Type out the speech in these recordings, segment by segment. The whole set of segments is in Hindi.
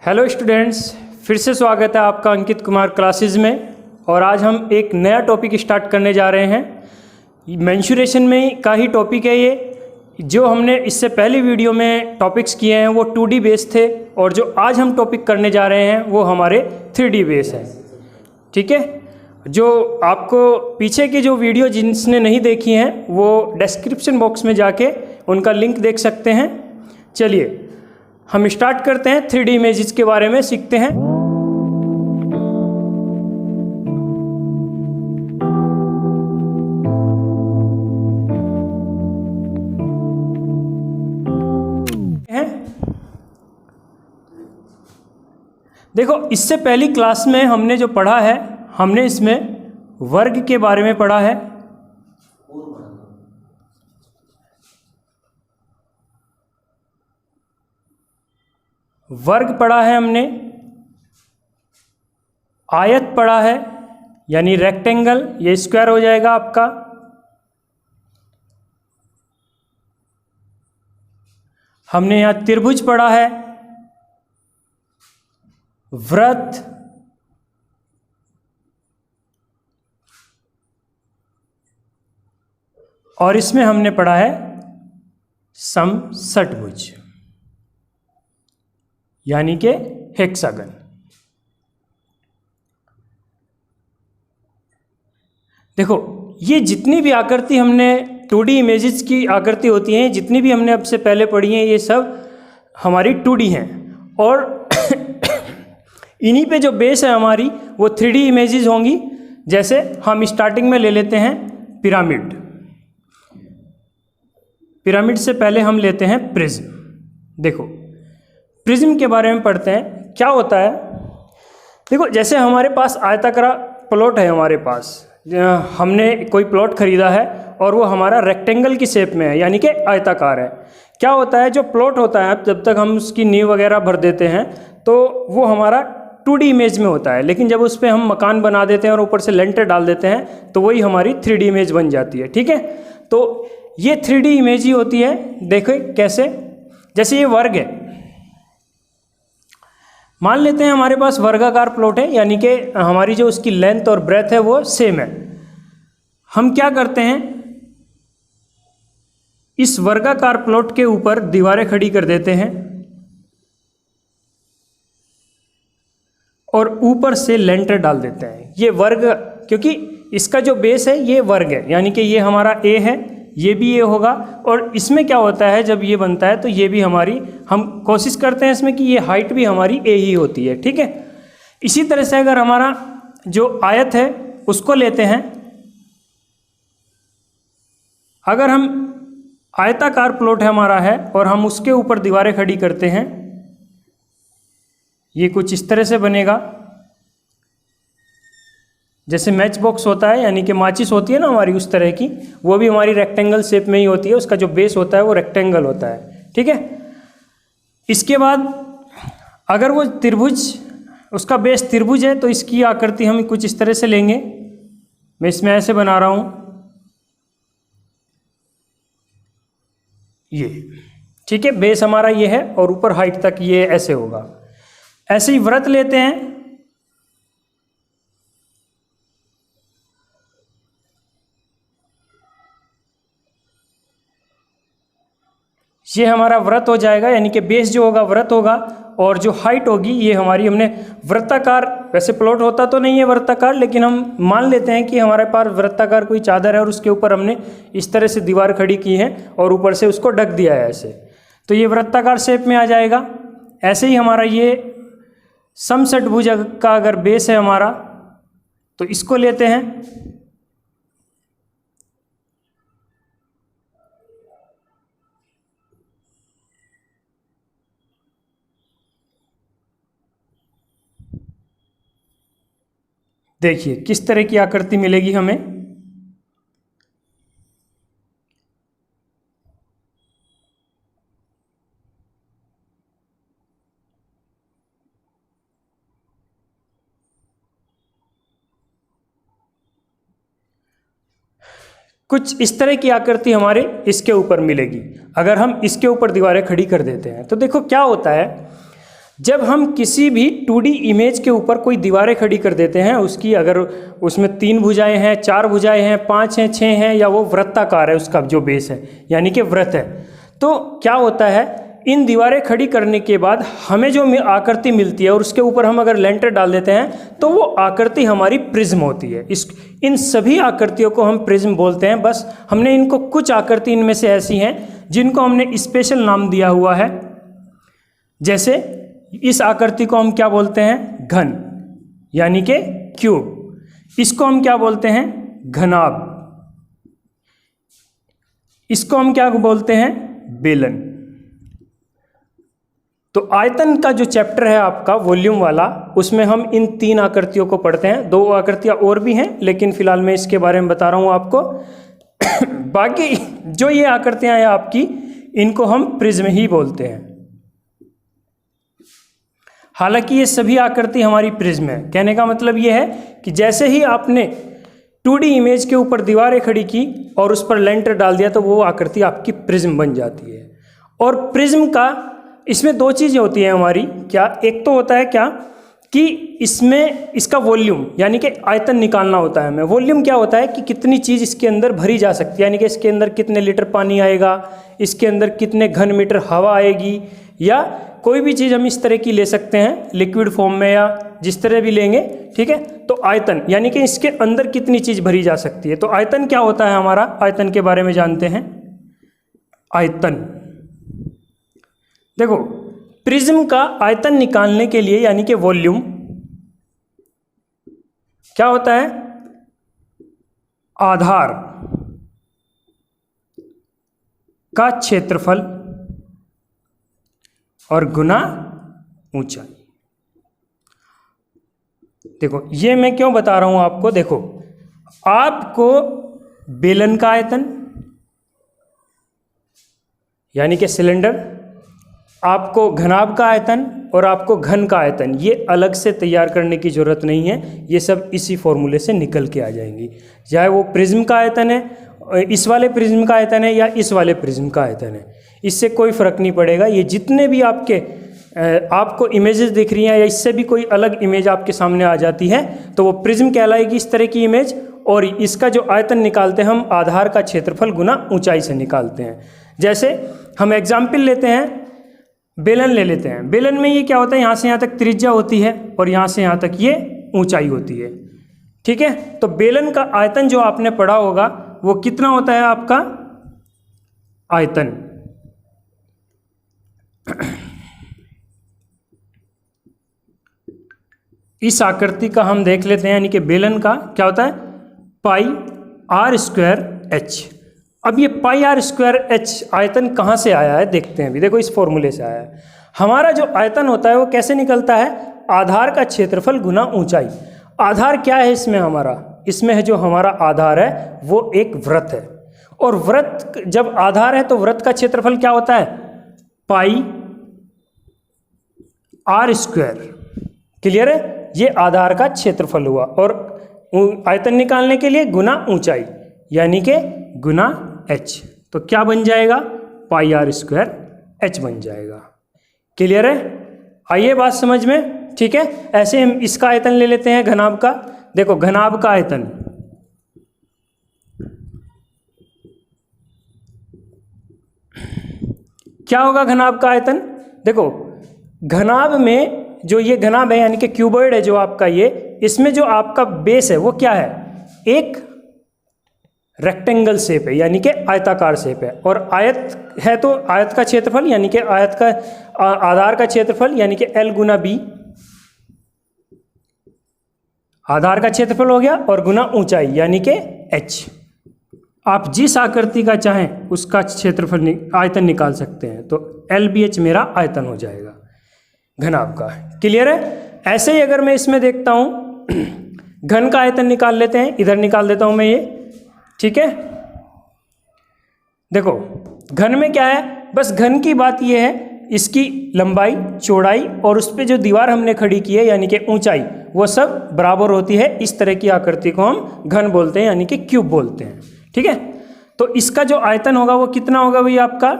हेलो स्टूडेंट्स, फिर से स्वागत है आपका अंकित कुमार क्लासेस में। और आज हम एक नया टॉपिक स्टार्ट करने जा रहे हैं। मेंसुरेशन में का ही टॉपिक है ये। जो हमने इससे पहली वीडियो में टॉपिक्स किए हैं वो 2D बेस थे, और जो आज हम टॉपिक करने जा रहे हैं वो हमारे 3D बेस हैं। ठीक है, जो आपको पीछे की जो वीडियो जिसने नहीं देखी हैं वो डिस्क्रिप्शन बॉक्स में जाके उनका लिंक देख सकते हैं। चलिए हम स्टार्ट करते हैं, 3D इमेजेस के बारे में सीखते हैं। देखो, इससे पहली क्लास में हमने जो पढ़ा है, हमने इसमें वर्ग के बारे में पढ़ा है। वर्ग पढ़ा है हमने, आयत पढ़ा है यानी रेक्टेंगल, ये स्क्वायर हो जाएगा आपका। हमने यहाँ त्रिभुज पढ़ा है, वृत्त, और इसमें हमने पढ़ा है समषटभुज यानी कि हेक्सागन। देखो, ये जितनी भी आकृति हमने 2D इमेजेस की आकृति होती हैं, जितनी भी हमने अब से पहले पढ़ी हैं, ये सब हमारी 2D हैं। और इन्हीं पे जो बेस है हमारी वो 3D इमेजेस होंगी। जैसे हम स्टार्टिंग में ले लेते हैं पिरामिड। पिरामिड से पहले हम लेते हैं प्रिज्म। देखो, प्रिज्म के बारे में पढ़ते हैं। क्या होता है, देखो, जैसे हमारे पास आयताकार प्लॉट है, हमारे पास हमने कोई प्लॉट खरीदा है और वो हमारा रेक्टेंगल की शेप में है यानी कि आयताकार है। क्या होता है, जो प्लॉट होता है, जब तक हम उसकी नींव वगैरह भर देते हैं तो वो हमारा 2D इमेज में होता है, लेकिन जब उस पर हम मकान बना देते हैं और ऊपर से लेंटर डाल देते हैं तो वही हमारी 3D इमेज बन जाती है। ठीक है, तो ये 3D इमेज ही होती है। देखो कैसे, जैसे ये वर्ग है, मान लेते हैं हमारे पास वर्गाकार प्लॉट है, यानी कि हमारी जो उसकी लेंथ और ब्रेथ है वो सेम है। हम क्या करते हैं, इस वर्गाकार प्लॉट के ऊपर दीवारें खड़ी कर देते हैं और ऊपर से लेंटर डाल देते हैं। ये वर्ग, क्योंकि इसका जो बेस है ये वर्ग है, यानी कि ये हमारा ए है, ये भी ये होगा। और इसमें क्या होता है, जब ये बनता है तो ये भी हमारी, हम कोशिश करते हैं इसमें कि ये हाइट भी हमारी ए ही होती है। ठीक है, इसी तरह से अगर हमारा जो आयत है उसको लेते हैं, अगर हम आयताकार प्लॉट है हमारा है और हम उसके ऊपर दीवारें खड़ी करते हैं, ये कुछ इस तरह से बनेगा। जैसे मैच बॉक्स होता है, यानी कि माचिस होती है ना हमारी, उस तरह की, वो भी हमारी रेक्टेंगल शेप में ही होती है। उसका जो बेस होता है वो रेक्टेंगल होता है। ठीक है, इसके बाद अगर वो त्रिभुज, उसका बेस त्रिभुज है तो इसकी आकृति हम कुछ इस तरह से लेंगे। मैं इसमें ऐसे बना रहा हूँ, ये। ठीक है, बेस हमारा ये है और ऊपर हाइट तक ये ऐसे होगा। ऐसे ही वृत्त लेते हैं, ये हमारा वृत्त हो जाएगा, यानी कि बेस जो होगा वृत्त होगा और जो हाइट होगी ये हमारी, हमने वृत्ताकार, वैसे प्लॉट होता तो नहीं है वृत्ताकार, लेकिन हम मान लेते हैं कि हमारे पास वृत्ताकार कोई चादर है और उसके ऊपर हमने इस तरह से दीवार खड़ी की है और ऊपर से उसको ढक दिया है ऐसे, तो ये वृत्ताकार शेप में आ जाएगा। ऐसे ही हमारा ये समषटभुज का अगर बेस है हमारा तो इसको लेते हैं, देखिए किस तरह की आकृति मिलेगी हमें। कुछ इस तरह की आकृति हमारे इसके ऊपर मिलेगी अगर हम इसके ऊपर दीवारें खड़ी कर देते हैं। तो देखो क्या होता है, जब हम किसी भी 2D इमेज के ऊपर कोई दीवारें खड़ी कर देते हैं, उसकी अगर उसमें 3 भुजाएं हैं, 4 भुजाएं हैं, 5 हैं, 6 हैं, या वो वृत्ताकार है, उसका जो बेस है यानी कि वृत्त है, तो क्या होता है, इन दीवारें खड़ी करने के बाद हमें जो आकृति मिलती है और उसके ऊपर हम अगर लेंटर डाल देते हैं तो वो आकृति हमारी प्रिज्म होती है। इन सभी आकृतियों को हम प्रिज्म बोलते हैं। बस हमने इनको कुछ आकृति इनमें से ऐसी हैं जिनको हमने स्पेशल नाम दिया हुआ है। जैसे इस आकृति को हम क्या बोलते हैं, घन यानी कि क्यूब। इसको हम क्या बोलते हैं, घनाभ। इसको हम क्या बोलते हैं, बेलन। तो आयतन का जो चैप्टर है आपका वॉल्यूम वाला, उसमें हम इन 3 आकृतियों को पढ़ते हैं। 2 आकृतियां और भी हैं, लेकिन फिलहाल मैं इसके बारे में बता रहा हूं आपको। बाकी जो ये आकृतियां हैं आपकी, इनको हम प्रिज्म ही बोलते हैं। हालांकि ये सभी आकृति हमारी प्रिज्म है। कहने का मतलब ये है कि जैसे ही आपने 2D इमेज के ऊपर दीवारें खड़ी की और उस पर लेंटर डाल दिया तो वो आकृति आपकी प्रिज्म बन जाती है। और प्रिज्म का इसमें 2 चीज़ें होती हैं हमारी। क्या, एक तो होता है क्या कि इसमें इसका वॉल्यूम यानी कि आयतन निकालना होता है हमें। वॉल्यूम क्या होता है कि कितनी चीज़ इसके अंदर भरी जा सकती है, यानी कि इसके अंदर कितने लीटर पानी आएगा, इसके अंदर कितने घन मीटर हवा आएगी, या कोई भी चीज़ हम इस तरह की ले सकते हैं लिक्विड फॉर्म में या जिस तरह भी लेंगे, ठीक है। तो आयतन यानी कि इसके अंदर कितनी चीज़ भरी जा सकती है। तो आयतन क्या होता है हमारा, आयतन के बारे में जानते हैं। आयतन, देखो प्रिज्म का आयतन निकालने के लिए यानी कि वॉल्यूम क्या होता है, आधार का क्षेत्रफल और गुना ऊंचाई। देखो ये मैं क्यों बता रहा हूं आपको, देखो आपको बेलन का आयतन यानी कि सिलेंडर, आपको घनाभ का आयतन और आपको घन का आयतन, ये अलग से तैयार करने की ज़रूरत नहीं है। ये सब इसी फॉर्मूले से निकल के आ जाएंगी। चाहे वो प्रिज्म का आयतन है, इस वाले प्रिज्म का आयतन है, या इस वाले प्रिज्म का आयतन है, इससे कोई फ़र्क नहीं पड़ेगा। ये जितने भी आपको इमेजेस दिख रही हैं या इससे भी कोई अलग इमेज आपके सामने आ जाती है तो वो प्रिज्म कहलाएगी, इस तरह की इमेज। और इसका जो आयतन निकालते हैं हम आधार का क्षेत्रफल गुना ऊंचाई से निकालते हैं। जैसे हम एग्जाम्पल लेते हैं, बेलन ले लेते हैं। बेलन में ये क्या होता है, यहाँ से यहाँ तक त्रिज्या होती है और यहाँ से यहाँ तक ये ऊंचाई होती है, ठीक है। तो बेलन का आयतन जो आपने पढ़ा होगा वो कितना होता है आपका आयतन, इस आकृति का हम देख लेते हैं। यानी कि बेलन का क्या होता है, पाई आर स्क्वायर एच। अब ये पाई आर स्क्वायर एच आयतन कहाँ से आया है देखते हैं अभी। देखो इस फॉर्मूले से आया है। हमारा जो आयतन होता है वो कैसे निकलता है, आधार का क्षेत्रफल गुना ऊंचाई। आधार क्या है इसमें हमारा, इसमें है जो हमारा आधार है वो एक वृत्त है। और वृत्त जब आधार है तो वृत्त का क्षेत्रफल क्या होता है, पाई आर स्क्वायर। क्लियर है, ये आधार का क्षेत्रफल हुआ। और आयतन निकालने के लिए गुना ऊंचाई यानी कि गुना एच। तो क्या बन जाएगा, पाई आर स्क्वायर एच बन जाएगा। क्लियर है, आइए बात समझ में, ठीक है। ऐसे हम इसका आयतन ले लेते हैं घनाभ का। देखो घनाभ का आयतन, क्या होगा घनाभ का आयतन। देखो घनाभ में जो ये घनाभ है यानी कि क्यूबॉइड है जो आपका ये, इसमें जो आपका बेस है वो क्या है, एक रेक्टेंगल शेप है यानी कि आयताकार शेप है। और आयत है तो आयत का क्षेत्रफल यानी कि आयत का आधार का क्षेत्रफल यानी कि L गुना बी, आधार का क्षेत्रफल हो गया, और गुना ऊंचाई यानी कि H। आप जिस आकृति का चाहें उसका क्षेत्रफल आयतन निकाल सकते हैं। तो LBH मेरा आयतन हो जाएगा घनाभ का। क्लियर है। ऐसे ही अगर मैं इसमें देखता हूं घन का आयतन निकाल लेते हैं, इधर निकाल देता हूं मैं ये, ठीक है। देखो घन में क्या है, बस घन की बात ये है इसकी लंबाई चौड़ाई और उस पर जो दीवार हमने खड़ी की है यानी कि ऊंचाई, वो सब बराबर होती है। इस तरह की आकृति को हम घन बोलते हैं यानी कि क्यूब बोलते हैं, ठीक है। तो इसका जो आयतन होगा वो कितना होगा भाई, आपका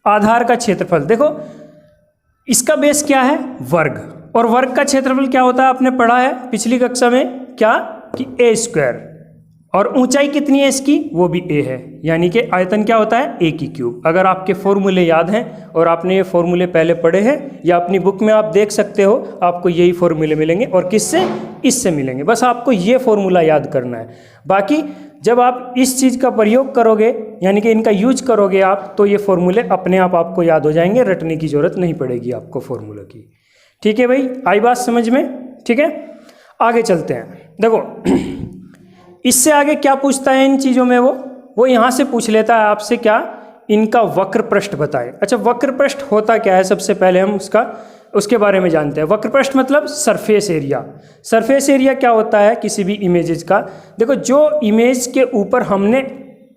आधार का क्षेत्रफल। देखो इसका बेस क्या है? वर्ग। और वर्ग का क्षेत्रफल क्या होता है? आपने पढ़ा है पिछली कक्षा में क्या कि ए स्क्वायर। और ऊंचाई कितनी है इसकी? वो भी ए है, यानी कि आयतन क्या होता है? ए की क्यूब। अगर आपके फॉर्मूले याद हैं और आपने ये फॉर्मूले पहले पढ़े हैं या अपनी बुक में आप देख सकते हो, आपको यही फॉर्मूले मिलेंगे। और किससे? इससे मिलेंगे। बस आपको ये फॉर्मूला याद करना है। बाकी जब आप इस चीज़ का प्रयोग करोगे, यानी कि इनका यूज करोगे आप, तो ये फॉर्मूले अपने आप आपको याद हो जाएंगे, रटने की जरूरत नहीं पड़ेगी आपको फॉर्मूला की। ठीक है भाई, आई बात समझ में? ठीक है, आगे चलते हैं। देखो इससे आगे क्या पूछता है इन चीज़ों में, वो यहाँ से पूछ लेता है आपसे क्या, इनका वक्र पृष्ठ बताएं। अच्छा, वक्र पृष्ठ होता क्या है? सबसे पहले हम उसके बारे में जानते हैं। वक्र पृष्ठ मतलब सरफेस एरिया। सरफेस एरिया क्या होता है किसी भी इमेजेस का? देखो, जो इमेज के ऊपर हमने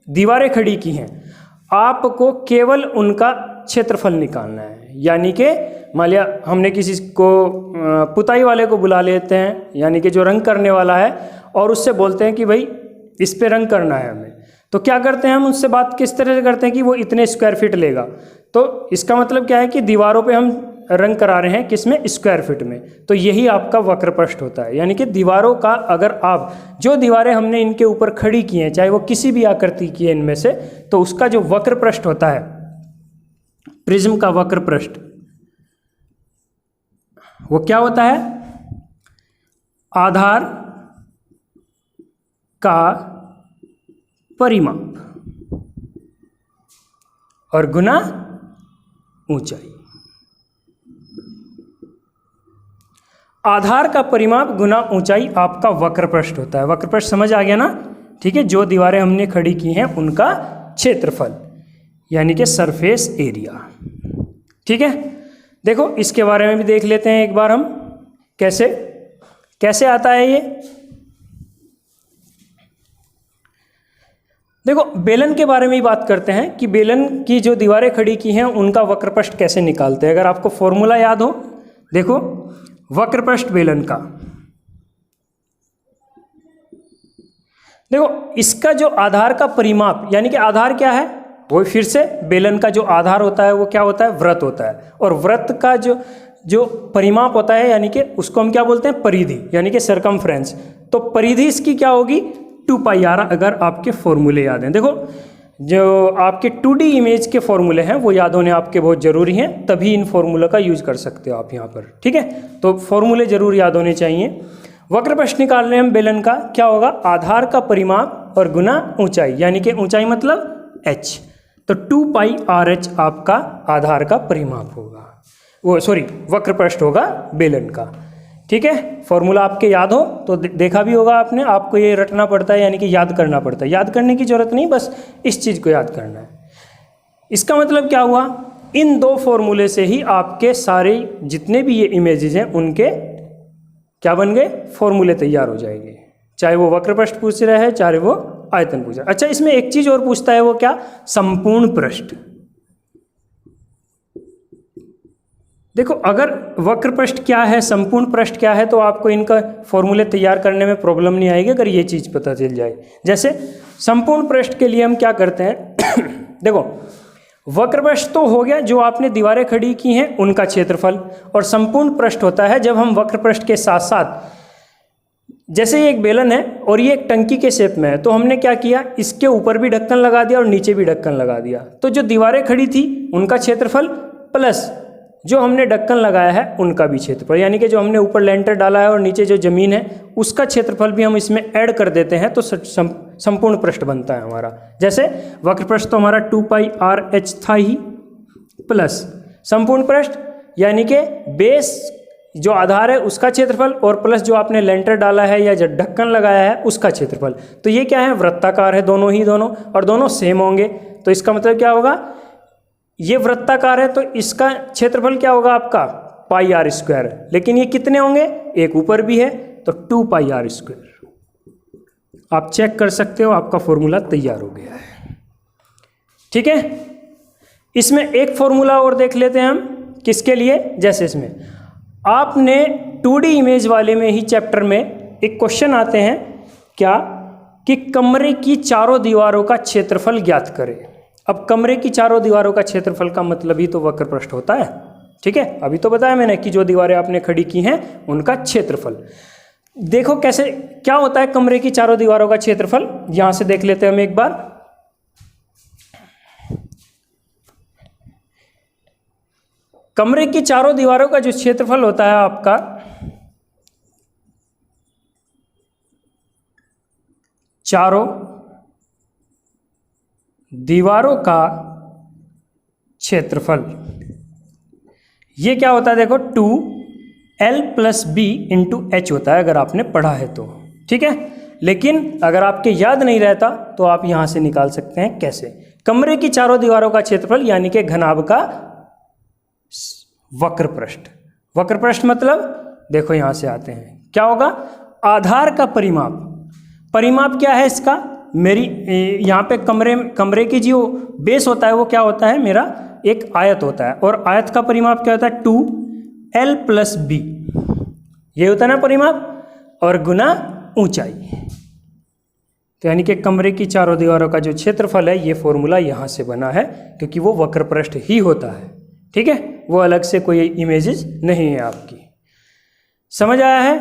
दीवारें खड़ी की हैं, आपको केवल उनका क्षेत्रफल निकालना है। यानी कि मान लिया हमने किसी को पुताई वाले को बुला लेते हैं, यानी कि जो रंग करने वाला है, और उससे बोलते हैं कि भाई इस पे रंग करना है हमें। तो क्या करते हैं हम उससे बात किस तरह से करते हैं कि वो इतने स्क्वायर फीट लेगा। तो इसका मतलब क्या है कि दीवारों पे हम रंग करा रहे हैं, किसमें? स्क्वायर फीट में। तो यही आपका वक्र पृष्ठ होता है। यानी कि दीवारों का, अगर आप जो दीवारें हमने इनके ऊपर खड़ी की हैं, चाहे वो किसी भी आकृति की है इनमें से, तो उसका जो वक्र पृष्ठ होता है, प्रिज्म का वक्र पृष्ठ, वो क्या होता है? आधार का परिमाप और गुना ऊंचाई। आधार का परिमाप गुना ऊंचाई आपका वक्र पृष्ठ होता है। वक्र पृष्ठ समझ आ गया ना? ठीक है, जो दीवारें हमने खड़ी की हैं उनका क्षेत्रफल, यानी कि सरफेस एरिया। ठीक है, देखो इसके बारे में भी देख लेते हैं एक बार हम, कैसे आता है ये। देखो, बेलन के बारे में ही बात करते हैं कि बेलन की जो दीवारें खड़ी की हैं उनका वक्र पृष्ठ कैसे निकालते हैं। अगर आपको फॉर्मूला याद हो, देखो वक्र पृष्ठ बेलन का, देखो इसका जो आधार का परिमाप, यानी कि आधार क्या है? वो फिर से बेलन का जो आधार होता है वो क्या होता है? वृत्त होता है। और वृत्त का जो परिमाप होता है, यानी कि उसको हम क्या बोलते हैं? परिधि, यानी कि सरकमफ्रेंस। तो परिधि इसकी क्या होगी? 2πr, अगर आपके फॉर्मूले याद हैं। देखो, जो आपके 2D इमेज के फॉर्मूले हैं वो याद होने आपके बहुत ज़रूरी हैं, तभी इन फॉर्मूला का यूज कर सकते हो आप यहाँ पर। ठीक है, तो फॉर्मूले जरूर याद होने चाहिए। वक्र पृष्ठ निकाल रहे हैं हम बेलन का, क्या होगा? आधार का परिमाप और गुना ऊंचाई, यानी कि ऊंचाई मतलब h। तो 2πrh आपका आधार का परिमाप होगा, वो सॉरी वक्र पृष्ठ होगा बेलन का। ठीक है, फॉर्मूला आपके याद हो तो देखा भी होगा आपने, आपको ये रटना पड़ता है, यानी कि याद करना पड़ता है। याद करने की जरूरत नहीं, बस इस चीज़ को याद करना है। इसका मतलब क्या हुआ? इन दो फॉर्मूले से ही आपके सारे जितने भी ये इमेजेस हैं उनके क्या बन गए? फॉर्मूले तैयार हो जाएंगे। चाहे वो वक्र पृष्ठ पूछ रहा है, चाहे वो आयतन पूछ रहा है। अच्छा, इसमें एक चीज और पूछता है, वो क्या? संपूर्ण पृष्ठ। देखो, अगर वक्र पृष्ठ क्या है, संपूर्ण पृष्ठ क्या है, तो आपको इनका फॉर्मूले तैयार करने में प्रॉब्लम नहीं आएगी अगर ये चीज पता चल जाए। जैसे संपूर्ण पृष्ठ के लिए हम क्या करते हैं देखो, वक्र पृष्ठ तो हो गया जो आपने दीवारें खड़ी की हैं उनका क्षेत्रफल, और संपूर्ण पृष्ठ होता है जब हम वक्र पृष्ठ के साथ साथ, जैसे ये एक बेलन है और ये एक टंकी के शेप में है, तो हमने क्या किया, इसके ऊपर भी ढक्कन लगा दिया और नीचे भी ढक्कन लगा दिया। तो जो दीवारें खड़ी थी उनका क्षेत्रफल प्लस जो हमने ढक्कन लगाया है उनका भी क्षेत्रफल, यानी कि जो हमने ऊपर लेंटर डाला है और नीचे जो जमीन है उसका क्षेत्रफल भी हम इसमें ऐड कर देते हैं, तो संपूर्ण पृष्ठ बनता है हमारा। जैसे वक्र पृष्ठ तो हमारा 2πrh था ही, प्लस संपूर्ण पृष्ठ यानी कि बेस जो आधार है उसका क्षेत्रफल, और प्लस जो आपने लेंटर डाला है या जो ढक्कन लगाया है उसका क्षेत्रफल। तो ये क्या है, वृत्ताकार है दोनों, और दोनों सेम होंगे। तो इसका मतलब क्या होगा, ये वृत्ताकार है तो इसका क्षेत्रफल क्या होगा आपका πr², लेकिन ये कितने होंगे, एक ऊपर भी है तो 2πr²। आप चेक कर सकते हो, आपका फॉर्मूला तैयार हो गया है। ठीक है, इसमें एक फॉर्मूला और देख लेते हैं हम, किसके लिए, जैसे इसमें आपने 2D इमेज वाले में ही चैप्टर में एक क्वेश्चन आते हैं क्या, कि कमरे की चारों दीवारों का क्षेत्रफल ज्ञात करें। अब कमरे की चारों दीवारों का क्षेत्रफल का मतलब ही तो वक्र पृष्ठ होता है, ठीक है, अभी तो बताया मैंने कि जो दीवारें आपने खड़ी की हैं उनका क्षेत्रफल। देखो कैसे क्या होता है कमरे की चारों दीवारों का क्षेत्रफल, यहां से देख लेते हैं हम एक बार। कमरे की चारों दीवारों का जो क्षेत्रफल होता है आपका, चारों दीवारों का क्षेत्रफल, ये क्या होता है देखो 2L+B/H होता है, अगर आपने पढ़ा है तो, ठीक है। लेकिन अगर आपके याद नहीं रहता तो आप यहां से निकाल सकते हैं। कैसे? कमरे की चारों दीवारों का क्षेत्रफल यानी कि घनाभ का वक्र पृष्ठ। वक्र पृष्ठ मतलब देखो यहां से आते हैं, क्या होगा? आधार का परिमाप। परिमाप क्या है इसका? मेरी यहाँ पे कमरे की जो बेस होता है वो क्या होता है? मेरा एक आयत होता है, और आयत का परिमाप क्या होता है? 2L+B, ये होता है ना परिमाप, और गुना ऊंचाई। तो यानी कि कमरे की चारों दीवारों का जो क्षेत्रफल है, ये फॉर्मूला यहाँ से बना है, क्योंकि वो वक्र पृष्ठ ही होता है, ठीक है, वो अलग से कोई इमेजेस नहीं है आपकी। समझ आया है?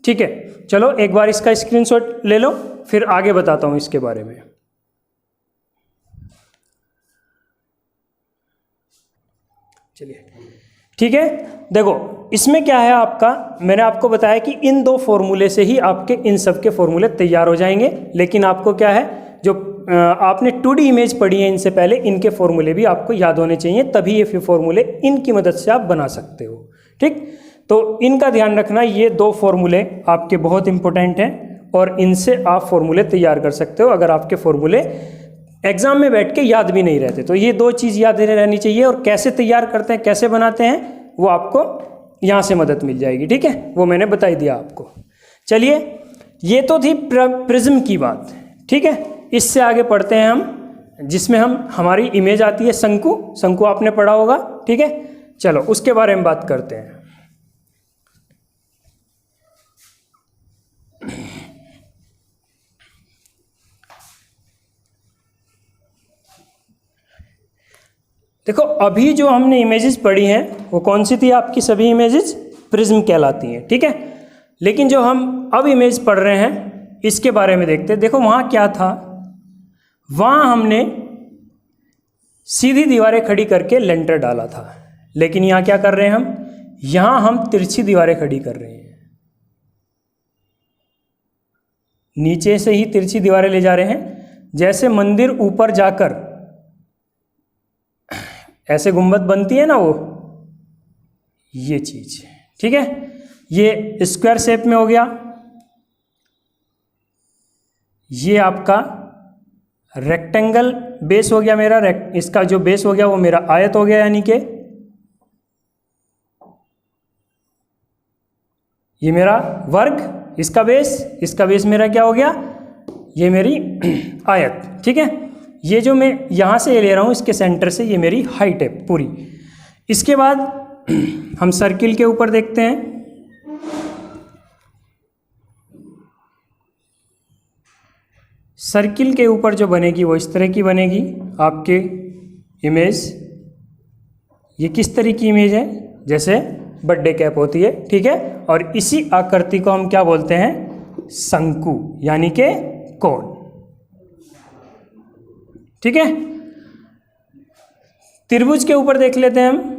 ठीक है, चलो एक बार इसका स्क्रीनशॉट ले लो, फिर आगे बताता हूं इसके बारे में। चलिए ठीक है, देखो इसमें क्या है आपका, मैंने आपको बताया कि इन दो फॉर्मूले से ही आपके इन सब के फॉर्मूले तैयार हो जाएंगे। लेकिन आपको क्या है, जो आपने 2D इमेज पढ़ी है इनसे पहले, इनके फॉर्मूले भी आपको याद होने चाहिए, तभी ये फॉर्मूले इनकी मदद से आप बना सकते हो। ठीक, तो इनका ध्यान रखना, ये दो फॉर्मूले आपके बहुत इंपॉर्टेंट हैं और इनसे आप फॉर्मूले तैयार कर सकते हो। अगर आपके फॉर्मूले एग्जाम में बैठ के याद भी नहीं रहते तो ये दो चीज़ याद रहनी चाहिए, और कैसे तैयार करते हैं, कैसे बनाते हैं, वो आपको यहाँ से मदद मिल जाएगी। ठीक है, वो मैंने बता ही दिया आपको। चलिए, ये तो थी प्रिज्म की बात। ठीक है, इससे आगे पढ़ते हैं हम, जिसमें हमारी इमेज आती है शंकु। शंकु आपने पढ़ा होगा, ठीक है। चलो उसके बारे में बात करते हैं। देखो अभी जो हमने इमेजेस पढ़ी हैं वो कौन सी थी? आपकी सभी इमेजेस प्रिज्म कहलाती हैं, ठीक है। लेकिन जो हम अब इमेज पढ़ रहे हैं इसके बारे में देखते हैं। देखो वहाँ क्या था, वहाँ हमने सीधी दीवारें खड़ी करके लेंटर डाला था, लेकिन यहाँ क्या कर रहे हैं हम? यहाँ हम तिरछी दीवारें खड़ी कर रहे हैं, नीचे से ही तिरछी दीवारें ले जा रहे हैं। जैसे मंदिर ऊपर जाकर ऐसे गुंबद बनती है ना, वो ये चीज, ठीक है। ये स्क्वायर शेप में हो गया, ये आपका रेक्टेंगल बेस हो गया मेरा, इसका जो बेस हो गया वो मेरा आयत हो गया, यानी कि ये मेरा वर्ग, इसका बेस मेरा क्या हो गया? ये मेरी आयत, ठीक है। ये जो मैं यहाँ से ले रहा हूँ इसके सेंटर से, ये मेरी हाइट है पूरी। इसके बाद हम सर्किल के ऊपर देखते हैं। सर्किल के ऊपर जो बनेगी वो इस तरह की बनेगी आपके इमेज। ये किस तरह की इमेज है? जैसे बर्थडे कैप होती है, ठीक है। और इसी आकृति को हम क्या बोलते हैं? शंकु, यानी कि कोण, ठीक है। त्रिभुज के ऊपर देख लेते हैं हम।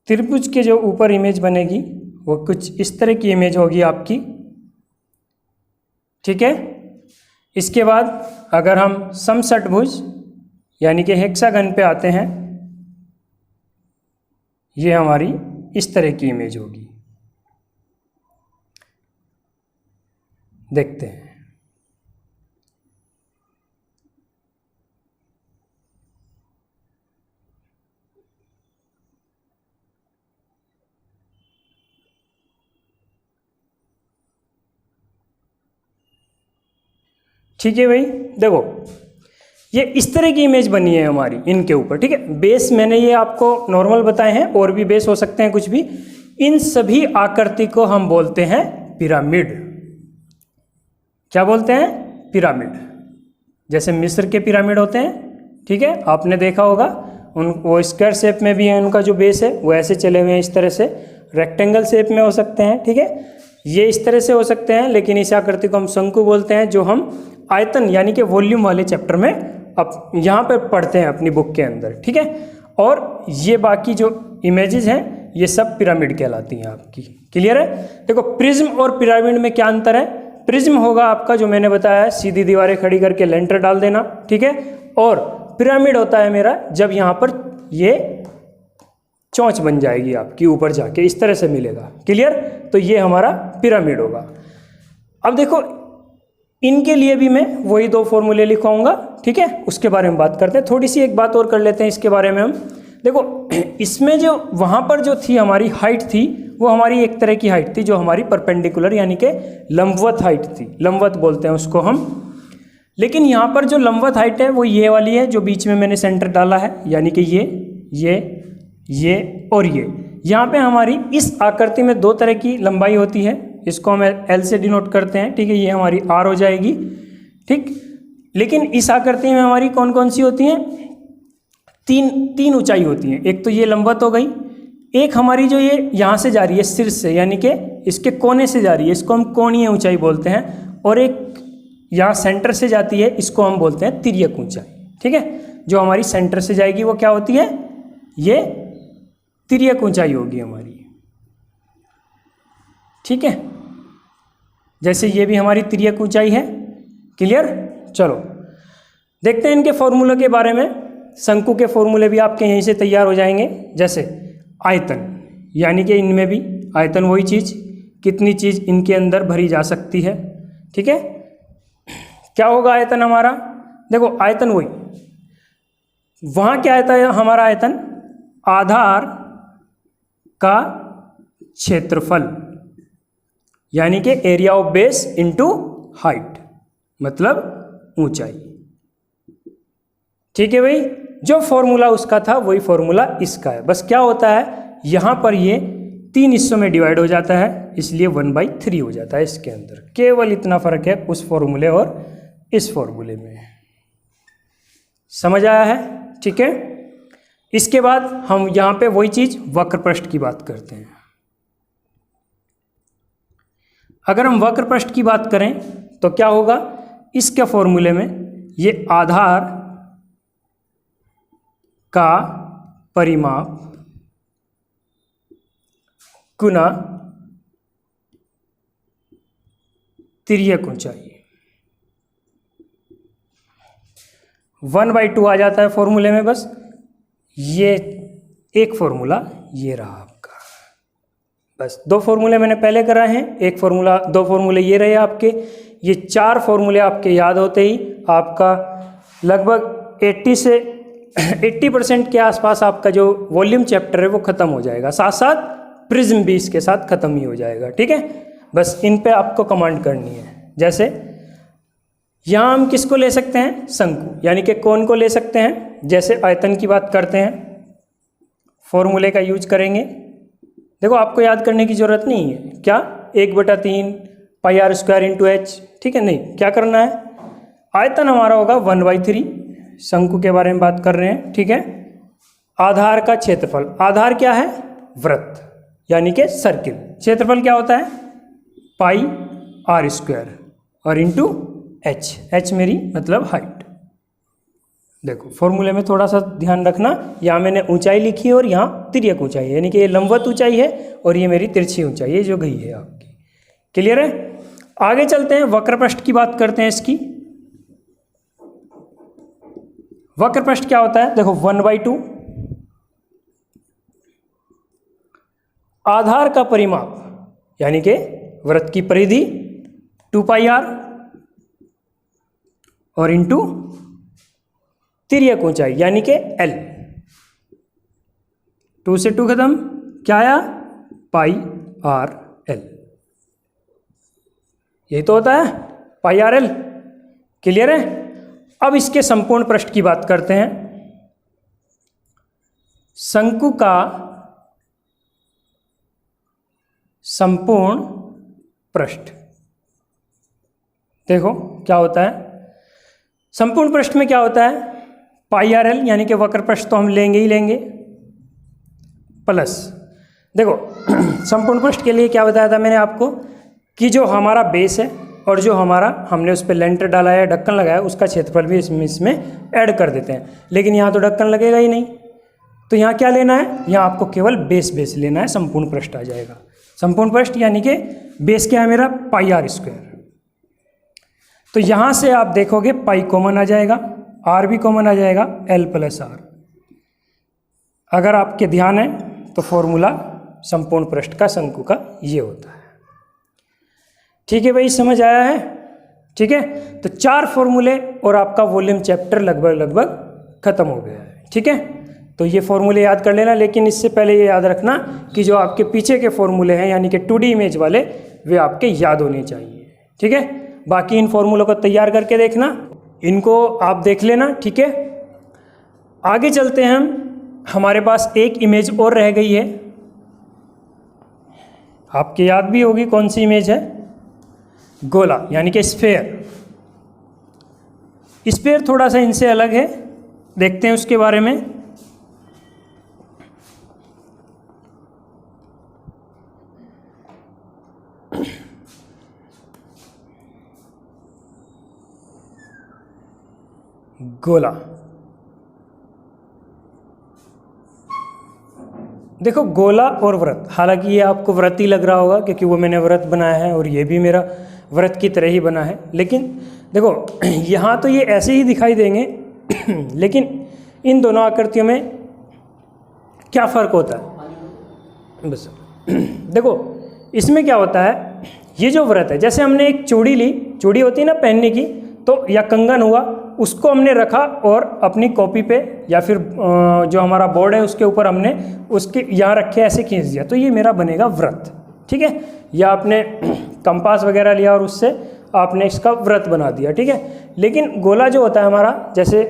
त्रिभुज के जो ऊपर इमेज बनेगी वो कुछ इस तरह की इमेज होगी आपकी, ठीक है। इसके बाद अगर हम समषटभुज यानी कि हेक्सागन पे आते हैं, ये हमारी इस तरह की इमेज होगी। देखते हैं। ठीक है भाई, देखो ये इस तरह की इमेज बनी है हमारी इनके ऊपर, ठीक है। बेस मैंने ये आपको नॉर्मल बताए हैं, और भी बेस हो सकते हैं कुछ भी। इन सभी आकृति को हम बोलते हैं पिरामिड, क्या बोलते हैं? पिरामिड। जैसे मिस्र के पिरामिड होते हैं, ठीक है, आपने देखा होगा, वो स्क्वायर शेप में भी है, उनका जो बेस है वो ऐसे चले हुए हैं, इस तरह से रेक्टेंगल शेप में हो सकते हैं, ठीक है, ये इस तरह से हो सकते हैं, लेकिन इस आकृति को हम शंकु बोलते हैं, जो हम आयतन यानी कि वॉल्यूम वाले चैप्टर में अब यहाँ पे पढ़ते हैं अपनी बुक के अंदर, ठीक है। और ये बाकी जो इमेजेस हैं ये सब पिरामिड कहलाती हैं आपकी। क्लियर है? देखो प्रिज्म और पिरामिड में क्या अंतर है? प्रिज्म होगा आपका, जो मैंने बताया है, सीधी दीवारें खड़ी करके लेंटर डाल देना, ठीक है, और पिरामिड होता है मेरा जब यहाँ पर ये चोंच बन जाएगी आपकी ऊपर जाके, इस तरह से मिलेगा। क्लियर? तो ये हमारा पिरामिड होगा। अब देखो इनके लिए भी मैं वही दो फॉर्मूले लिखवाऊंगा, ठीक है, उसके बारे में बात करते हैं। थोड़ी सी एक बात और कर लेते हैं इसके बारे में हम। देखो इसमें जो वहाँ पर जो थी हमारी हाइट थी, वो हमारी एक तरह की हाइट थी जो हमारी परपेंडिकुलर यानी कि लंबवत हाइट थी, लंबवत बोलते हैं उसको हम। लेकिन यहाँ पर जो लंबवत हाइट है वो ये वाली है जो बीच में मैंने सेंटर डाला है, यानी कि ये और ये। यहाँ पे हमारी इस आकृति में दो तरह की लंबाई होती है, इसको हम L से डिनोट करते हैं, ठीक है, ये हमारी R हो जाएगी, ठीक। लेकिन इस आकृति में हमारी कौन कौन सी होती हैं? तीन ऊंचाई होती हैं। एक तो ये लंबवत हो गई, एक हमारी जो ये यहाँ से जा रही है शीर्ष से, यानी कि इसके कोने से जा रही है, इसको हम कोणीय ऊंचाई बोलते हैं, और एक यहाँ सेंटर से जाती है, इसको हम बोलते हैं तिर्यक ऊंचाई, ठीक है। जो हमारी सेंटर से जाएगी वो क्या होती है? ये तिर्यक ऊंचाई होगी हमारी, ठीक है। जैसे ये भी हमारी तिर्यक ऊंचाई है। क्लियर? चलो देखते हैं इनके फॉर्मूले के बारे में। शंकु के फॉर्मूले भी आपके यहीं से तैयार हो जाएंगे। जैसे आयतन, यानी कि इनमें भी आयतन वही चीज़, कितनी चीज़ इनके अंदर भरी जा सकती है, ठीक है। क्या होगा आयतन हमारा? देखो आयतन वही, वहाँ क्या आता है हमारा आयतन? आधार का क्षेत्रफल, यानी कि area of base into height, मतलब ऊंचाई, ठीक है भाई। जो फॉर्मूला उसका था वही फॉर्मूला इसका है। बस क्या होता है, यहाँ पर ये 3 हिस्सों में डिवाइड हो जाता है, इसलिए 1/3 हो जाता है इसके अंदर। केवल इतना फर्क है उस फॉर्मूले और इस फॉर्मूले में। समझ आया है? ठीक है। इसके बाद हम यहाँ पे वही चीज़ वक्र पृष्ठ की बात करते हैं। अगर हम वक्र पृष्ठ की बात करें तो क्या होगा? इसके फॉर्मूले में ये आधार का परिमाप गुना तिर्यक ऊंचाई 1/2 आ जाता है फॉर्मूले में। बस ये एक फॉर्मूला ये रहा आपका। बस 2 फॉर्मूले मैंने पहले कराए हैं, एक फॉर्मूला 2 फॉर्मूले ये रहे आपके। ये 4 फॉर्मूले आपके याद होते ही आपका लगभग 80% के आसपास आपका जो वॉल्यूम चैप्टर है वो ख़त्म हो जाएगा। साथ साथ प्रिज्म भी इसके साथ ख़त्म ही हो जाएगा, ठीक है। बस इन पे आपको कमांड करनी है। जैसे यहाँ हम किसको ले सकते हैं? शंकु, यानी कि कोण को ले सकते हैं। जैसे आयतन की बात करते हैं, फॉर्मूले का यूज करेंगे। देखो आपको याद करने की ज़रूरत नहीं है। क्या? 1/3 πr² इंटू एच, ठीक है। नहीं, क्या करना है? आयतन हमारा होगा 1/3, शंकु के बारे में बात कर रहे हैं, ठीक है। आधार का क्षेत्रफल, आधार क्या है? वृत्त, यानी कि सर्किल। क्षेत्रफल क्या होता है? πr² और इंटू एच मेरी मतलब हाइट। देखो फॉर्मूले में थोड़ा सा ध्यान रखना, यहाँ मैंने ऊंचाई लिखी है और यहाँ तिर्यक ऊंचाई है, यानी कि ये लंबवत ऊंचाई है और ये मेरी तिरछी ऊंचाई है जो गई है आपकी। क्लियर है? आगे चलते हैं, वक्र पृष्ठ की बात करते हैं इसकी। वक्र पृष्ठ क्या होता है? देखो 1/2 आधार का परिमाप, यानी कि वृत्त की परिधि 2πr और इंटू तिर्यक ऊंचाई यानी कि L। 2 से 2 खत्म, क्या आया? πr/L। यही तो होता है πr/L। क्लियर है? अब इसके संपूर्ण पृष्ठ की बात करते हैं। शंकु का संपूर्ण पृष्ठ देखो क्या होता है, संपूर्ण पृष्ठ में क्या होता है, पाई आर एल यानी कि वक्र पृष्ठ तो हम लेंगे ही लेंगे, प्लस देखो संपूर्ण पृष्ठ के लिए क्या बताया था मैंने आपको कि जो हमारा बेस है और जो हमारा हमने उस पर लेंटर डाला है, ढक्कन लगाया, उसका क्षेत्रफल भी इसमें ऐड कर देते हैं। लेकिन यहाँ तो ढक्कन लगेगा ही नहीं, तो यहाँ क्या लेना है, यहाँ आपको केवल बेस लेना है, संपूर्ण पृष्ठ आ जाएगा। संपूर्ण पृष्ठ यानी कि बेस क्या है मेरा, पाई आर स्क्वायर। तो यहाँ से आप देखोगे पाई कॉमन आ जाएगा, आर भी कॉमन आ जाएगा, एल प्लस आर। अगर आपके ध्यान है तो फॉर्मूला संपूर्ण पृष्ठ का शंकु का ये होता है। ठीक है भाई, समझ आया है? ठीक है, तो 4 फॉर्मूले और आपका वॉल्यूम चैप्टर लगभग खत्म हो गया है। ठीक है, तो ये फॉर्मूले याद कर लेना, लेकिन इससे पहले ये याद रखना कि जो आपके पीछे के फॉर्मूले हैं यानी कि 2D इमेज वाले, वे आपके याद होने चाहिए। ठीक है, बाकी इन फॉर्मूलों को तैयार करके देखना, इनको आप देख लेना। ठीक है, आगे चलते हैं हम। हमारे पास एक इमेज और रह गई है, आपके याद भी होगी कौन सी इमेज है, गोला यानी कि स्फेयर। स्फेयर थोड़ा सा इनसे अलग है, देखते हैं उसके बारे में। गोला, देखो गोला और व्रत, हालांकि ये आपको व्रत ही लग रहा होगा क्योंकि वो मैंने व्रत बनाया है और ये भी मेरा व्रत की तरह ही बना है, लेकिन देखो यहाँ तो ये ऐसे ही दिखाई देंगे लेकिन इन दोनों आकृतियों में क्या फ़र्क होता है, बस देखो इसमें क्या होता है, ये जो व्रत है, जैसे हमने एक चूड़ी ली, चूड़ी होती है ना पहनने की, तो या कंगन हुआ, उसको हमने रखा और अपनी कॉपी पे या फिर जो हमारा बोर्ड है उसके ऊपर हमने उसके यहाँ रखे ऐसे खींच दिया, तो ये मेरा बनेगा व्रत। ठीक है, या आपने कंपास वगैरह लिया और उससे आपने इसका व्रत बना दिया। ठीक है, लेकिन गोला जो होता है हमारा, जैसे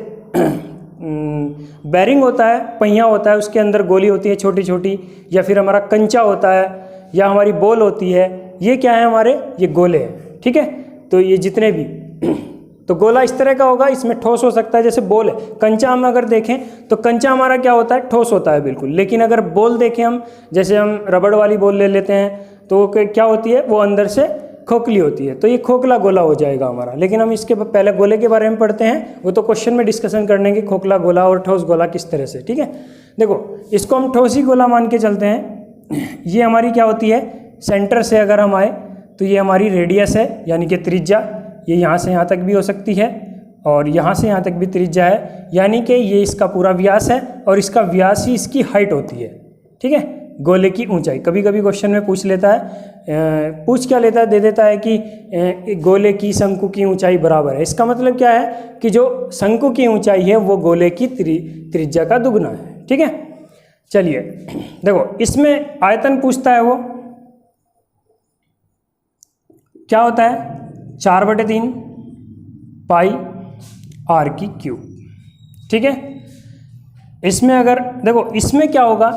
बैरिंग होता है, पहिया होता है, उसके अंदर गोली होती है छोटी छोटी, या फिर हमारा कंचा होता है, या हमारी बॉल होती है, ये क्या है हमारे, ये गोले हैं। ठीक है, तो ये जितने भी तो गोला इस तरह का होगा, इसमें ठोस हो सकता है, जैसे बॉल है। कंचा हम अगर देखें तो कंचा हमारा क्या होता है, ठोस होता है बिल्कुल, लेकिन अगर बॉल देखें हम, जैसे हम रबड़ वाली बॉल ले लेते हैं तो क्या होती है, वो अंदर से खोखली होती है, तो ये खोखला गोला हो जाएगा हमारा। लेकिन हम इसके पहले गोले के बारे में पढ़ते हैं, वो तो क्वेश्चन में डिस्कशन करने की खोखला गोला और ठोस गोला किस तरह से। ठीक है, देखो इसको हम ठोस ही गोला मान के चलते हैं। ये हमारी क्या होती है, सेंटर से अगर हम आए तो ये हमारी रेडियस है यानी कि त्रिज्या, ये यहाँ से यहाँ तक भी हो सकती है और यहाँ से यहाँ तक भी त्रिज्या है, यानी कि ये इसका पूरा व्यास है और इसका व्यास ही इसकी हाइट होती है। ठीक है, गोले की ऊंचाई कभी कभी क्वेश्चन में पूछ लेता है, पूछ क्या लेता है, दे देता है कि गोले की शंकु की ऊंचाई बराबर है। इसका मतलब क्या है कि जो शंकु की ऊंचाई है वो गोले की त्रिज्या का दुगना है। ठीक है, चलिए देखो इसमें आयतन पूछता है, वो क्या होता है, 4/3 पाई आर की क्यूब। ठीक है, इसमें अगर देखो इसमें क्या होगा,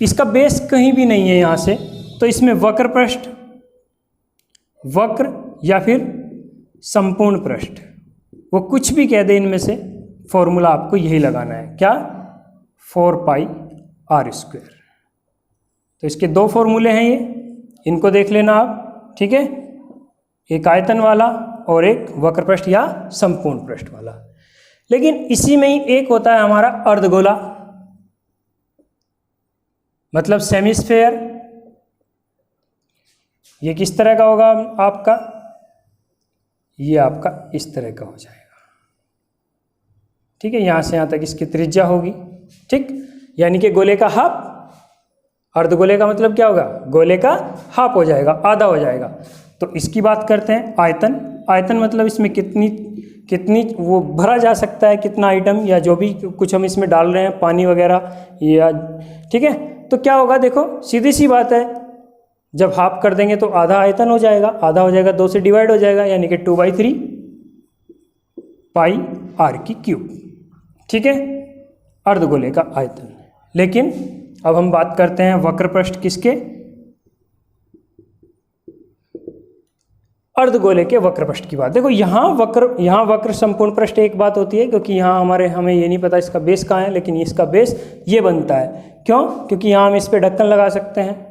इसका बेस कहीं भी नहीं है यहाँ से, तो इसमें वक्र पृष्ठ, वक्र या फिर संपूर्ण पृष्ठ, वो कुछ भी कह दे इनमें से, फॉर्मूला आपको यही लगाना है, क्या, 4 पाई आर स्क्वायर। तो इसके 2 फॉर्मूले हैं ये, इनको देख लेना आप। ठीक है, एक आयतन वाला और एक वक्र पृष्ठ या संपूर्ण पृष्ठ वाला। लेकिन इसी में ही एक होता है हमारा अर्धगोला, मतलब सेमीस्फेयर। ये किस तरह का होगा आपका, ये आपका इस तरह का हो जाएगा। ठीक है, यहाँ से यहाँ तक इसकी त्रिज्या होगी। ठीक, यानी कि गोले का हाफ, अर्धगोले का मतलब क्या होगा, गोले का हाफ हो जाएगा, आधा हो जाएगा। तो इसकी बात करते हैं, आयतन। आयतन मतलब इसमें कितनी वो भरा जा सकता है, कितना आइटम या जो भी कुछ हम इसमें डाल रहे हैं, पानी वगैरह या, ठीक है। तो क्या होगा, देखो सीधी सी बात है, जब हाफ कर देंगे तो आधा आयतन हो जाएगा, आधा हो जाएगा 2 से डिवाइड हो जाएगा, यानी कि 2/3 पाई आर की क्यूब। ठीक है, अर्धगोले का आयतन। लेकिन अब हम बात करते हैं वक्र पृष्ठ किसके, अर्धगोले के वक्र पृष्ठ की बात। देखो यहाँ वक्र संपूर्ण पृष्ठ एक बात होती है, क्योंकि यहाँ हमें ये नहीं पता इसका बेस कहाँ है, लेकिन इसका बेस ये बनता है। क्यों? क्योंकि यहाँ हम इस पर ढक्कन लगा सकते हैं,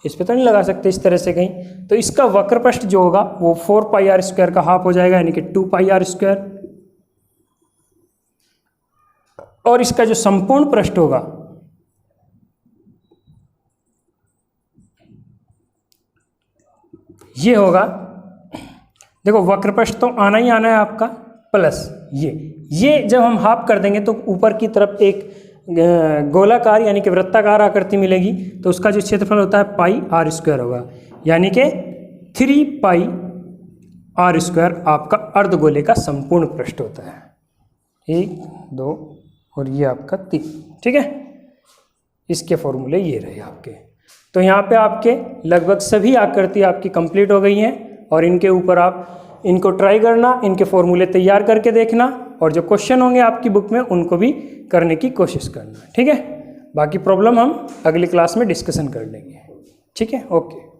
इस पे तो नहीं लगा सकते इस तरह से कहीं। तो इसका वक्र पृष्ठ जो होगा वो 4πr² का हाफ हो जाएगा, यानी कि 2πr²। और इसका जो संपूर्ण पृष्ठ होगा ये होगा, देखो वक्र पृष्ठ तो आना ही आना है आपका, प्लस ये जब हम हाफ कर देंगे तो ऊपर की तरफ एक गोलाकार यानी कि वृत्ताकार आकृति मिलेगी, तो उसका जो क्षेत्रफल होता है πr² होगा, यानी कि 3πr² आपका अर्धगोले का संपूर्ण पृष्ठ होता है। 1 2 और ये आपका 3, ठीक है। इसके फॉर्मूले ये रहे आपके। तो यहाँ पे आपके लगभग सभी आकृति आपकी कंप्लीट हो गई हैं, और इनके ऊपर आप इनको ट्राई करना, इनके फॉर्मूले तैयार करके देखना, और जो क्वेश्चन होंगे आपकी बुक में उनको भी करने की कोशिश करना, ठीक है। बाकी प्रॉब्लम हम अगली क्लास में डिस्कशन कर लेंगे, ठीक है। ओके।